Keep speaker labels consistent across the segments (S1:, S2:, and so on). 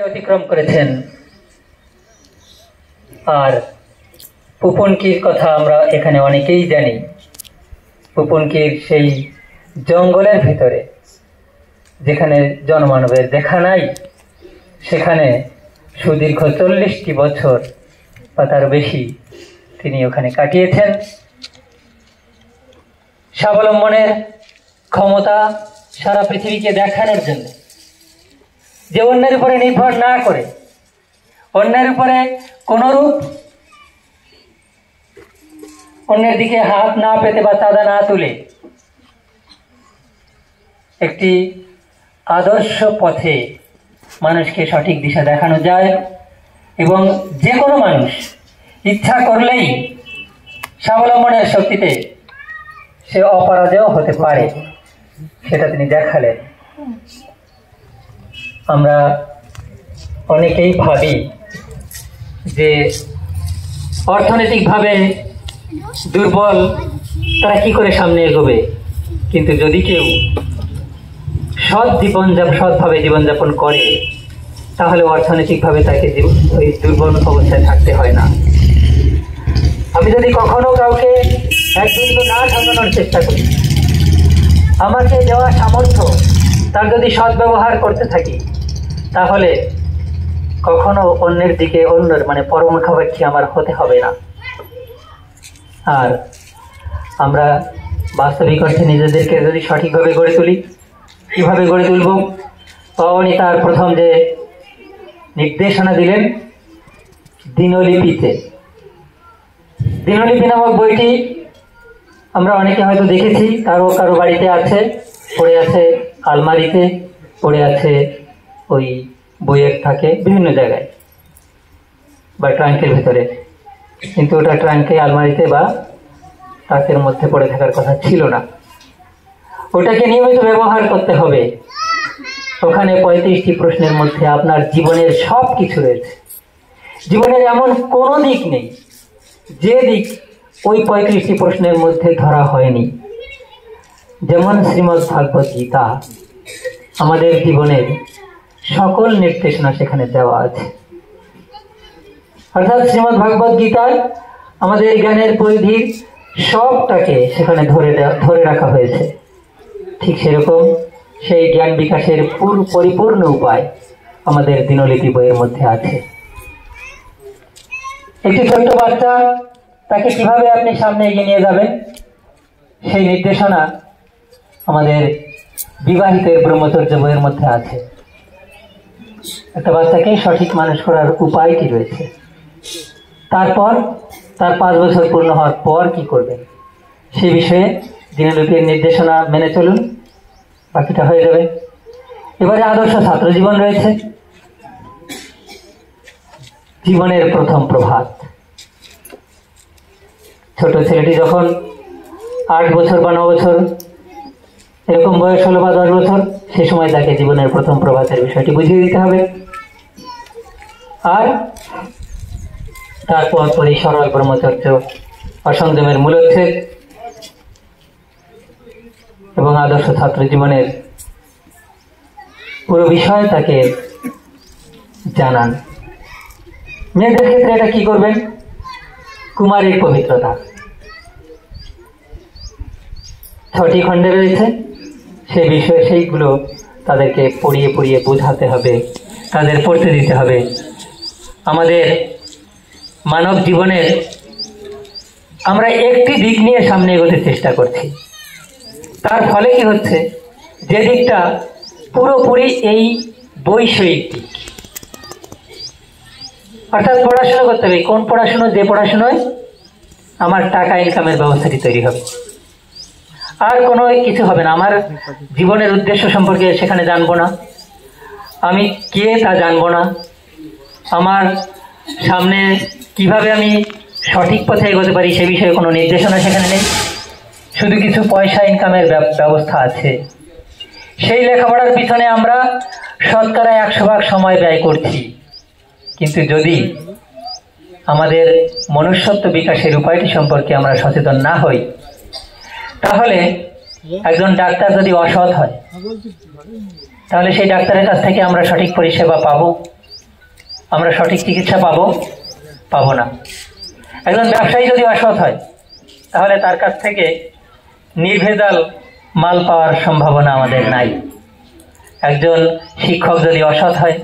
S1: অতিক্রম করেছেন। আর পুপনকির কথা আমরা এখানে অনেকেই জানি। পুপনকির সেই জঙ্গলের ভিতরে যেখানে জনমানবের দেখা নাই, সেখানে সুদীর্ঘ 40টি বছর বা তার বেশি তিনি ওখানে কাটিয়েছেন। স্বাবলম্বনের ক্ষমতা সারা পৃথিবীকে দেখানোর জন্য, যে অন্যের উপরে নির্ভর না করে, অন্যের উপরে কোনরূপ অন্যের দিকে হাত না পেতে বা চাঁদা না তুলে একটি আদর্শ পথে মানুষকে সঠিক দিশা দেখানো যায় এবং যে কোনো মানুষ ইচ্ছা করলেই স্বাবলম্বনের শক্তিতে সে অপরাজেয় হতে পারে, সেটা তিনি দেখালেন। আমরা অনেকেই ভাবি যে অর্থনৈতিকভাবে দুর্বল তারা কি করে সামনে এগোবে, কিন্তু যদি কেউ সৎভাবে জীবনযাপন করে তাহলে অর্থনৈতিকভাবে তাকে ওই দুর্বল অবস্থায় থাকতে হয় না। আমি যদি কখনো কাউকে এক বিন্দু না ঠকানোর চেষ্টা করি, আমাকে দেওয়া সামর্থ্য তার যদি সদ্ব্যবহার করতে থাকি, তাহলে কখনো অন্যের দিকে পরমুখাপেক্ষী আমার হতে হবে না। আর আমরা বাস্তবিক অর্থে নিজেদেরকে যদি সঠিকভাবে গড়ে তুলি, কিভাবে গড়ে তুলব? উনি তার প্রথম যে নির্দেশনা দিলেন দিনলিপিতে। দিনলিপি নামক বইটি আমরা অনেকে হয়তো দেখেছি, কারো বাড়িতে আছে, পড়ে আছে আলমারিতে, পড়ে আছে ওই বইয়ের থাকে বিভিন্ন জায়গায় বা ট্রাঙ্কের ভিতরে, কিন্তু ওটা ট্রাঙ্কে, আলমারিতে বা তাকের মধ্যে পড়ে থাকার কথা ছিল না। ওটাকে নিয়মিত ব্যবহার করতে হবে। ওখানে 35টি প্রশ্নের মধ্যে আপনার জীবনের সব কিছু রয়েছে। জীবনের এমন কোনো দিক নেই যে দিক ওই 35টি প্রশ্নের মধ্যে ধরা হয়নি। যেমন শ্রীমদ্ ভাগবত গীতা, আমাদের জীবনের সকল নির্দেশনা সেখানে দেওয়া আছে। অর্থাৎ শ্রীমদ্ ভাগবত গীতায় আমাদের জ্ঞানের পরিধির সবটাকে সেখানে ধরে রাখা হয়েছে। ঠিক সেরকম সেই জ্ঞান বিকাশের পরিপূর্ণ উপায় আমাদের দিনলিপি বইয়ের মধ্যে আছে। একটি ছোট্ট বাচ্চা, তাকে কিভাবে আপনি সামনে এগিয়ে নিয়ে যাবেন, সেই নির্দেশনা আমাদের বিবাহিতের ব্রহ্মচর্য বইয়ের মধ্যে আছে। একটা বাচ্চাকে সঠিক মানুষ করার উপায় কি রয়েছে, তারপর তার 5 বছর পূর্ণ হওয়ার পর কি করবেন, সে বিষয়ে দিনলিপির নির্দেশনা মেনে চলুন, বাকিটা হয়ে যাবে। এবারে আদর্শ ছাত্র জীবন রয়েছে। জীবনের প্রথম প্রভাত। ছোট ছেলেটি যখন 8 বছর বা 9 বছর এরকম বয়স হলো বা 10 বছর, সে সময় তাকে জীবনের প্রথম প্রভাতের বিষয়টি বুঝিয়ে দিতে হবে। আর তারপর পরই সরল ব্রহ্মচর্য, অসংযমের মূলোচ্ছেদ এবং আদর্শ ছাত্র জীবনের পুরো বিষয় তাকে জানান। মেয়েদের ক্ষেত্রে এটা কি করবেন? কুমারীর পবিত্রতা 6টি খণ্ডে রয়েছে, সে বিষয়ে সেইগুলো তাদেরকে পড়িয়ে বোঝাতে হবে, তাদের পড়তে দিতে হবে। আমাদের মানব জীবনের আমরা একটি দিক নিয়ে সামনে এগোতে চেষ্টা করছি, তার ফলে কি হচ্ছে, যে দিকটা পুরোপুরি এই বৈষয়িক দিক, অর্থাৎ পড়াশোনা করতে হবে। কোন পড়াশুনো? যে পড়াশোনায় আমার টাকা ইনকামের ব্যবস্থাটি তৈরি হবে, আর কোনো কিছু হবে না। আমার জীবনের উদ্দেশ্য সম্পর্কে সেখানে জানবো না, আমি কে তা জানবো না, আমার সামনে কিভাবে আমি সঠিক পথে এগোতে পারি সে বিষয়ে কোনো নির্দেশনা সেখানে নেই। শুধু কিছু পয়সা ইনকামের ব্যবস্থা আছে। সেই লেখাপড়ার পিছনে আমরা শতকরা 100 ভাগ সময় ব্যয় করছি, কিন্তু যদি আমাদের মনুষ্যত্ব বিকাশের উপায়টি সম্পর্কে আমরা সচেতন না হই, তাহলে একজন ডাক্তার যদি অসৎ হয়, তাহলে সেই ডাক্তারের কাছ থেকে আমরা সঠিক পরিষেবা পাবো? আমরা সঠিক চিকিৎসা পাবো না। একজন ব্যবসায়ী যদি অসৎ হয় তাহলে তার কাছ থেকে নির্ভেজাল মাল পাওয়ার সম্ভাবনা আমাদের নাই। একজন শিক্ষক যদি অসৎ হয়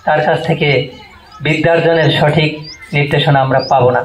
S1: তার কাছ থেকে বিদ্যার্জনের সঠিক নির্দেশনা আমরা পাবো না।